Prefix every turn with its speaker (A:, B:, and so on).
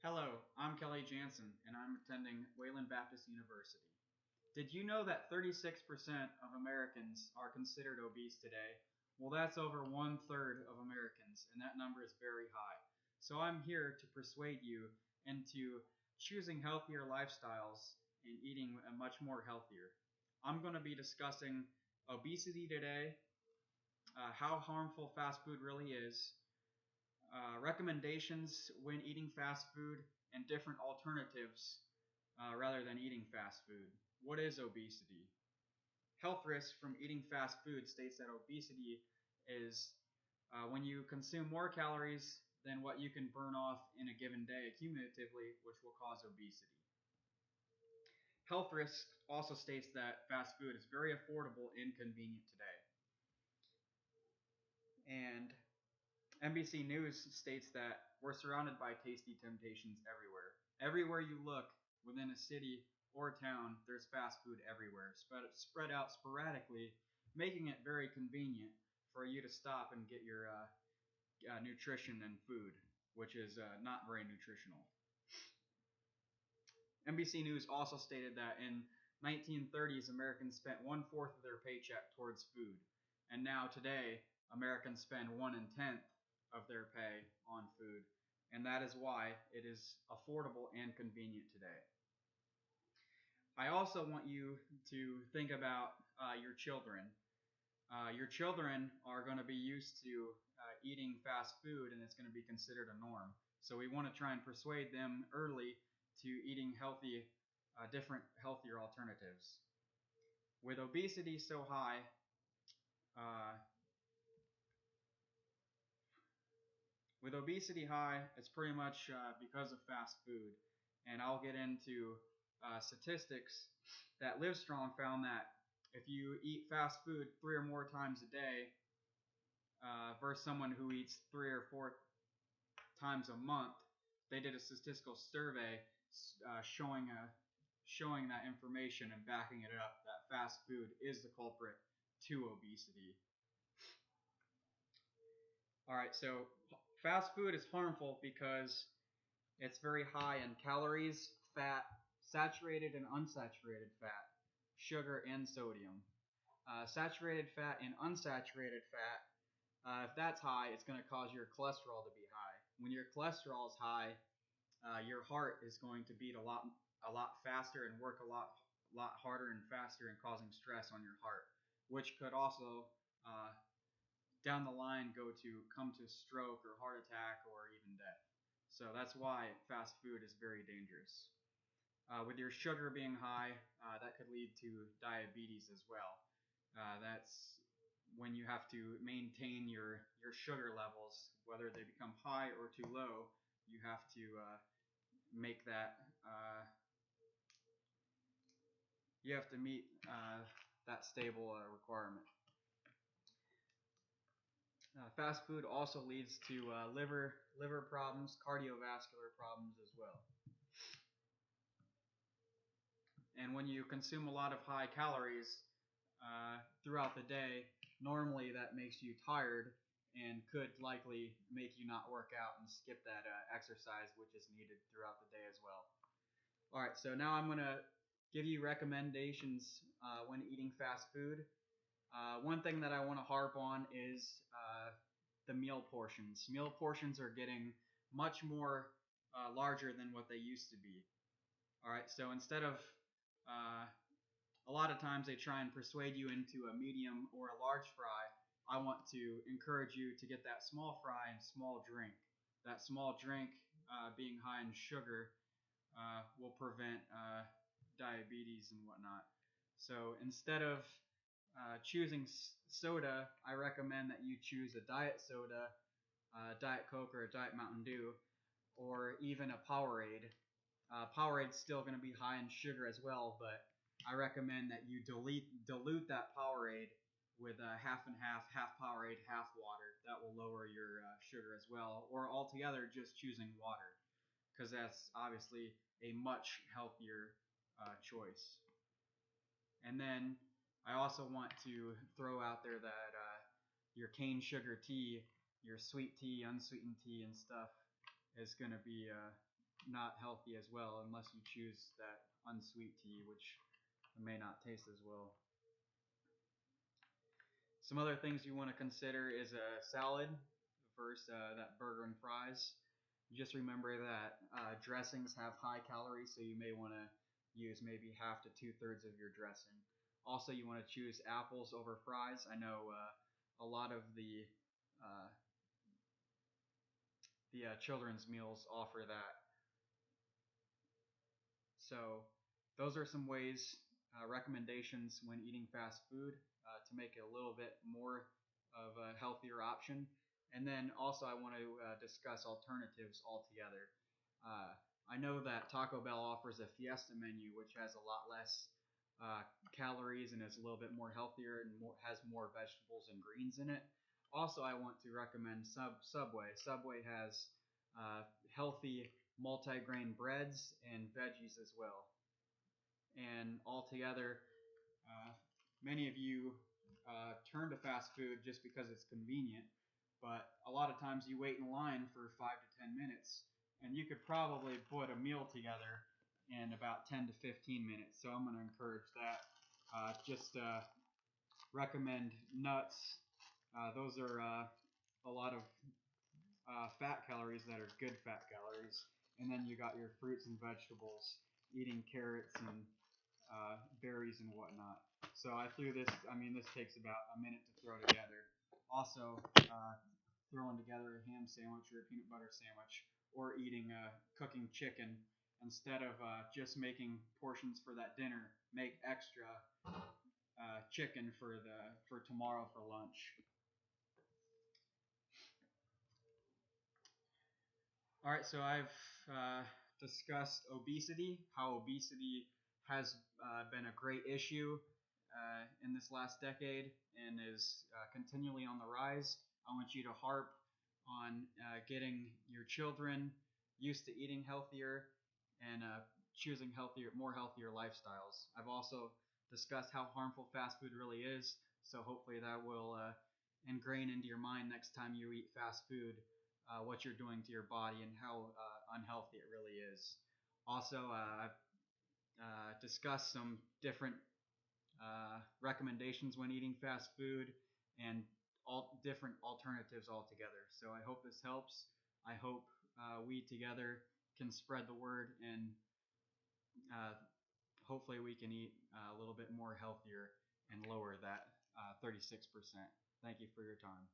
A: Hello, I'm Kelly Jansen, and I'm attending Wayland Baptist University. Did you know that 36% of Americans are considered obese today? Well, that's over one third of Americans, and that number is very high. So I'm here to persuade you into choosing healthier lifestyles and eating a much more healthier. I'm going to be discussing obesity today, how harmful fast food really is, recommendations when eating fast food, and different alternatives rather than eating fast food. What is obesity? Health risks from eating fast food states that obesity is when you consume more calories than what you can burn off in a given day cumulatively, which will cause obesity. Health risk also states that fast food is very affordable and convenient today. And NBC News states that we're surrounded by tasty temptations everywhere. Everywhere you look within a city or town, there's fast food everywhere, spread out sporadically, making it very convenient for you to stop and get your nutrition and food, which is not very nutritional. NBC News also stated that in 1930s, Americans spent one-fourth of their paycheck towards food, and now today, Americans spend 1/10 of their pay on food, and that is why it is affordable and convenient today. I also want you to think about your children. Your children are going to be used to eating fast food, and it's going to be considered a norm. So we want to try and persuade them early to eating different, healthier alternatives. With obesity so high, uh, it's pretty much because of fast food. And I'll get into statistics that Livestrong found that if you eat fast food 3 or more times a day versus someone who eats 3 or 4 times a month, they did a statistical survey showing that information and backing it up that fast food is the culprit to obesity. All right, so fast food is harmful because it's very high in calories, fat, saturated and unsaturated fat, sugar, and sodium. Saturated fat and unsaturated fat, if that's high, it's going to cause your cholesterol to be high. When your cholesterol is high, your heart is going to beat a lot faster and work a lot harder and faster and causing stress on your heart, which could also down the line come to stroke or heart attack or even death. So that's why fast food is very dangerous. With your sugar being high, that could lead to diabetes as well. That's when you have to maintain your sugar levels, whether they become high or too low. You have to make that you have to meet that stable requirement. Fast food also leads to liver problems, cardiovascular problems as well. And when you consume a lot of high calories throughout the day, normally that makes you tired and could likely make you not work out and skip that exercise, which is needed throughout the day as well. All right, so now I'm going to give you recommendations when eating fast food. One thing that I want to harp on is the meal portions. Meal portions are getting much more larger than what they used to be. All right, so instead of a lot of times they try and persuade you into a medium or a large fry, I want to encourage you to get that small fry and small drink. That small drink being high in sugar will prevent diabetes and whatnot. So instead of choosing soda, I recommend that you choose a diet soda, Diet Coke, or a Diet Mountain Dew, or even a Powerade. Powerade's still going to be high in sugar as well, but I recommend that you dilute that Powerade with half and half Powerade, half water. That will lower your sugar as well, or altogether just choosing water, because that's obviously a much healthier choice. And then I also want to throw out there that your cane sugar tea, your sweet tea, unsweetened tea, and stuff is going to be not healthy as well, unless you choose that unsweet tea, which may not taste as well. Some other things you want to consider is a salad versus that burger and fries. Just remember that dressings have high calories, so you may want to use maybe half to 2/3 of your dressing. Also, you want to choose apples over fries. I know a lot of uh, the children's meals offer that. So those are some ways, recommendations when eating fast food to make it a little bit more of a healthier option. And then also I want to discuss alternatives altogether. Uh, I know that Taco Bell offers a Fiesta menu, which has a lot less uh, calories and is a little bit more healthier and has more vegetables and greens in it. Also, I want to recommend Subway. Subway has healthy multi-grain breads and veggies as well. And altogether, uh, many of you turn to fast food just because it's convenient, but a lot of times you wait in line for 5 to 10 minutes, and you could probably put a meal together in about 10 to 15 minutes. So I'm going to encourage that. Just recommend nuts. Those are a lot of fat calories that are good fat calories. And then you got your fruits and vegetables, eating carrots and berries and whatnot. So I threw this, I mean, this takes about a minute to throw together. Also, throwing together a ham sandwich or a peanut butter sandwich, or eating cooking chicken instead of just making portions for that dinner. Make extra chicken for tomorrow for lunch. All right, so I've discussed obesity, how obesity has been a great issue in this last decade and is continually on the rise. I want you to harp on getting your children used to eating healthier and choosing more healthier lifestyles. I've also discussed how harmful fast food really is, so hopefully that will ingrain into your mind next time you eat fast food what you're doing to your body and how unhealthy it really is. Also, I've discussed some different recommendations when eating fast food and all different alternatives altogether. So I hope this helps. I hope we together can spread the word and uh, hopefully we can eat a little bit more healthier and lower that 36%. Thank you for your time.